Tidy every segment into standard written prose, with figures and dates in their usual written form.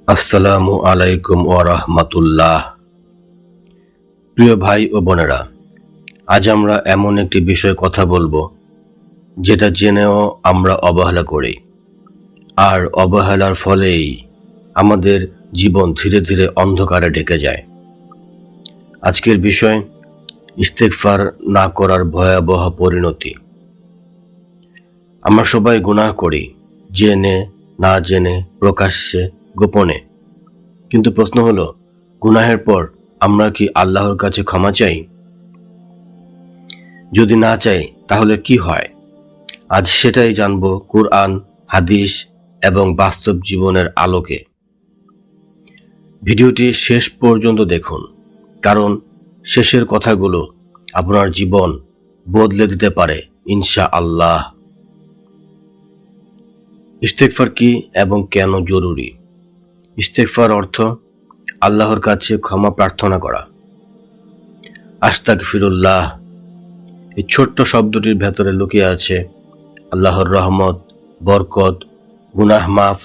আসসালামু আলাইকুম ওয়া রাহমাতুল্লাহ। প্রিয় ভাই ও বোনেরা, আজ আমরা এমন একটি বিষয়ে কথা বলবো যেটা জেনেও আমরা অবহেলা করি, আর অবহেলার ফলেই আমাদের জীবন ধীরে ধীরে অন্ধকারে ঢেকে যায়। আজকের বিষয় ইস্তেগফার না করার ভয়াবহ পরিণতি। আমরা সবাই গুনাহ করি, জেনে না জেনে, প্রকাশ্যে, গোপনে। কিন্তু প্রশ্ন হলো, গুনাহের পর আমরা কি আল্লাহর কাছে ক্ষমা চাই? যদি না চাই তাহলে কি হয়? আজ সেটাই জানব কুরআন, হাদিস এবং বাস্তব জীবনের আলোকে। ভিডিওটি শেষ পর্যন্ত দেখুন, কারণ শেষের কথাগুলো আপনার জীবন বদলে দিতে পারে ইনশাআল্লাহ। ইস্তেগফার কি এবং কেন জরুরি? ইস্তেগফার অর্থ আল্লাহর কাছে ক্ষমা প্রার্থনা করা। আস্তাগফিরুল্লাহ, এই ছোট্ট শব্দটির ভেতরে লুকিয়ে আছে আল্লাহর রহমত, বরকত, গুনাহ মাফ,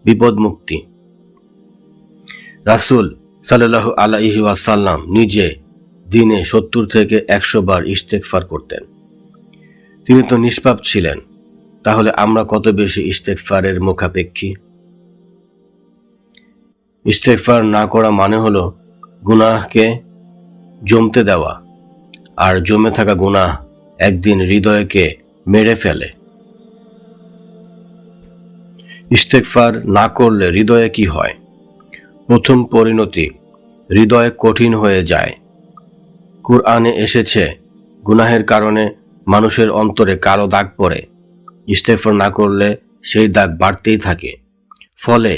বিপদ মুক্তি। রাসূল সাল্লাল্লাহু আলাইহি ওয়াসাল্লাম নিজে দিনে 70 থেকে 100 বার ইস্তেগফার করতেন। তিনি তো নিষ্পাপ ছিলেন, তাহলে আমরা কত বেশি ইস্তেগফারের মুখাপেক্ষী? ইস্তেগফার না করা মানে হলো গুনাহকে জমতে দেওয়া, আর জমে থাকা গুনাহ একদিন হৃদয়কে মেরে ফেলে। ইস্তেগফার না করলে হৃদয়ে কি হয়? প্রথম পরিণতি, হৃদয় কঠিন হয়ে যায়। কুরআনে এসেছে, গুনাহের কারণে মানুষের অন্তরে কালো দাগ পড়ে। ইস্তেগফার না করলে সেই দাগ বাড়তেই থাকে। ফলে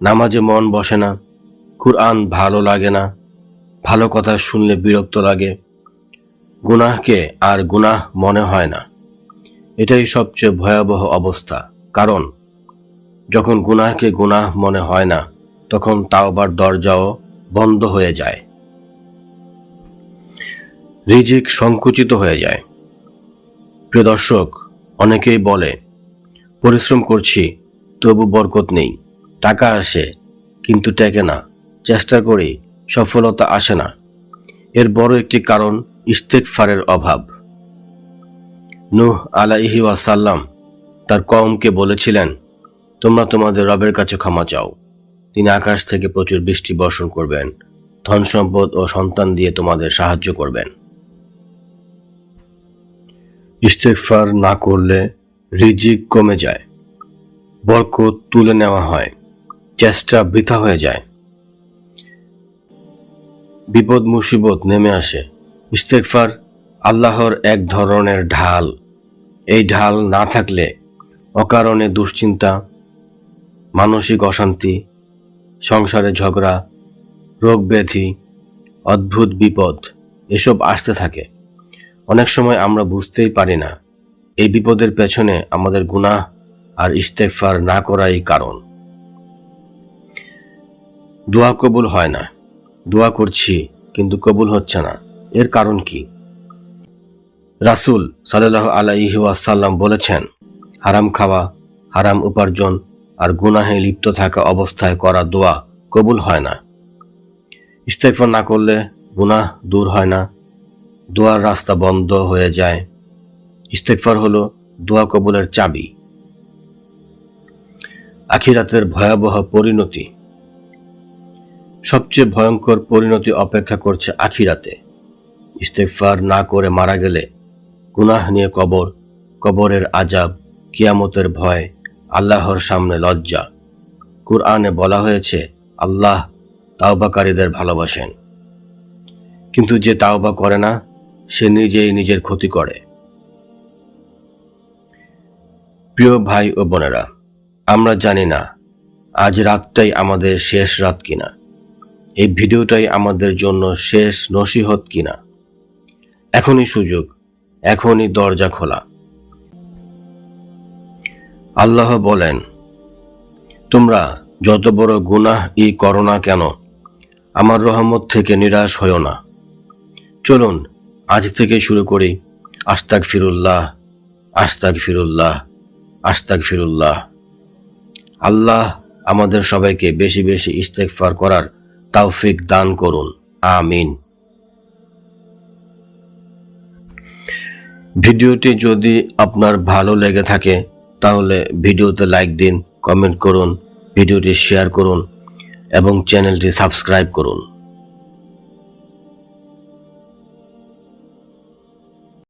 নামাজে মন বসে না, কুরআন ভালো লাগে না, ভালো কথা শুনলে বিরক্ত লাগে, গুনাহকে আর গুনাহ মনে হয় না। এটাই সবচেয়ে ভয়াবহ অবস্থা, কারণ যখন গুনাহকে গুনাহ মনে হয় না, তখন তাওবার দরজাও বন্ধ হয়ে যায়। রিজিক সংকুচিত হয়ে যায়। প্রিয় দর্শক, অনেকেই বলে, পরিশ্রম করছি তবু বরকত নেই, টাকা আসে কিন্তু টেকে না, চেষ্টা করি সফলতা আসে না। এর বড় একটি কারণ ইস্তেগফারের অভাব। নূহ আলাইহি ওয়াসাল্লাম তার কওমকে বলেছিলেন, তোমরা তোমাদের রবের কাছে ক্ষমা চাও, তিনি আকাশ থেকে প্রচুর বৃষ্টি বর্ষণ করবেন, ধন সম্পদ ও সন্তান দিয়ে তোমাদের সাহায্য করবেন। ইস্তেগফার না করলে রিজিক কমে যায়, বরকত তুলে নেওয়া হয়, চেষ্টা বৃথা হয়ে যায়, বিপদ মুসিবত নেমে আসে। ইস্তেগফার আল্লাহর এক ধরনের ঢাল। এই ঢাল না থাকলে অকারণে দুশ্চিন্তা, মানসিক অশান্তি, সংসারে ঝগড়া, রোগ ব্যাধি, অদ্ভুত বিপদ এসব আসতে থাকে। অনেক সময় আমরা বুঝতেই পারি না এই বিপদের পেছনে আমাদের গুনাহ আর ইস্তেগফার না করাই কারণ। দোয়া কবুল হয় না, দোয়া করছি কিন্তু কবুল হচ্ছে না, এর কারণ কি? রাসূল সাল্লাল্লাহু আলাইহি ওয়াসাল্লাম বলেছেন, হারাম খাওয়া, হারাম উপার্জন আর গুনাহে লিপ্ত থাকা অবস্থায় করা দোয়া কবুল হয় না। ইস্তেগফার না করলে গুনাহ দূর হয় না, দোয়ার রাস্তা বন্ধ হয়ে যায়। ইস্তেগফার হলো দোয়া কবুলের চাবি। আখিরাতের ভয়াবহ পরিণতি। সবচেয়ে ভয়ঙ্কর পরিণতি অপেক্ষা করছে আখিরাতে। ইস্তেগফার না করে মারা গেলে গুনাহ নিয়ে কবর, কবরের আযাব, কিয়ামতের ভয়, আল্লাহর সামনে লজ্জা। কুরআনে বলা হয়েছে, আল্লাহ তাওবাকারীদের ভালোবাসেন, কিন্তু যে তাওবা করে না সে নিজেই নিজের ক্ষতি করে। প্রিয় ভাই ও বোনেরা, আমরা জানি না আজ রাতটাই আমাদের শেষ রাত কিনা, এই ভিডিওটাই আমাদের জন্য শেষ নসিহত কিনা। এখনই সুযোগ, এখনই দরজা খোলা। আল্লাহ বলেন, তোমরা যত বড় গুনাহই করো না কেন, আমার রহমত থেকে নিরাশ হয়ো না। চলুন আজ থেকে শুরু করি আস্তাগফিরুল্লাহ, আস্তাগফিরুল্লাহ, আস্তাগফিরুল্লাহ। আল্লাহ আমাদের সবাইকে বেশি বেশি ইস্তেগফার করার তৌফিক দান করুন। আমিন। ভিডিওটি যদি আপনার ভালো লেগে থাকে তাহলে ভিডিওতে লাইক দিন, কমেন্ট করুন, ভিডিওটি শেয়ার করুন এবং চ্যানেলটি সাবস্ক্রাইব করুন।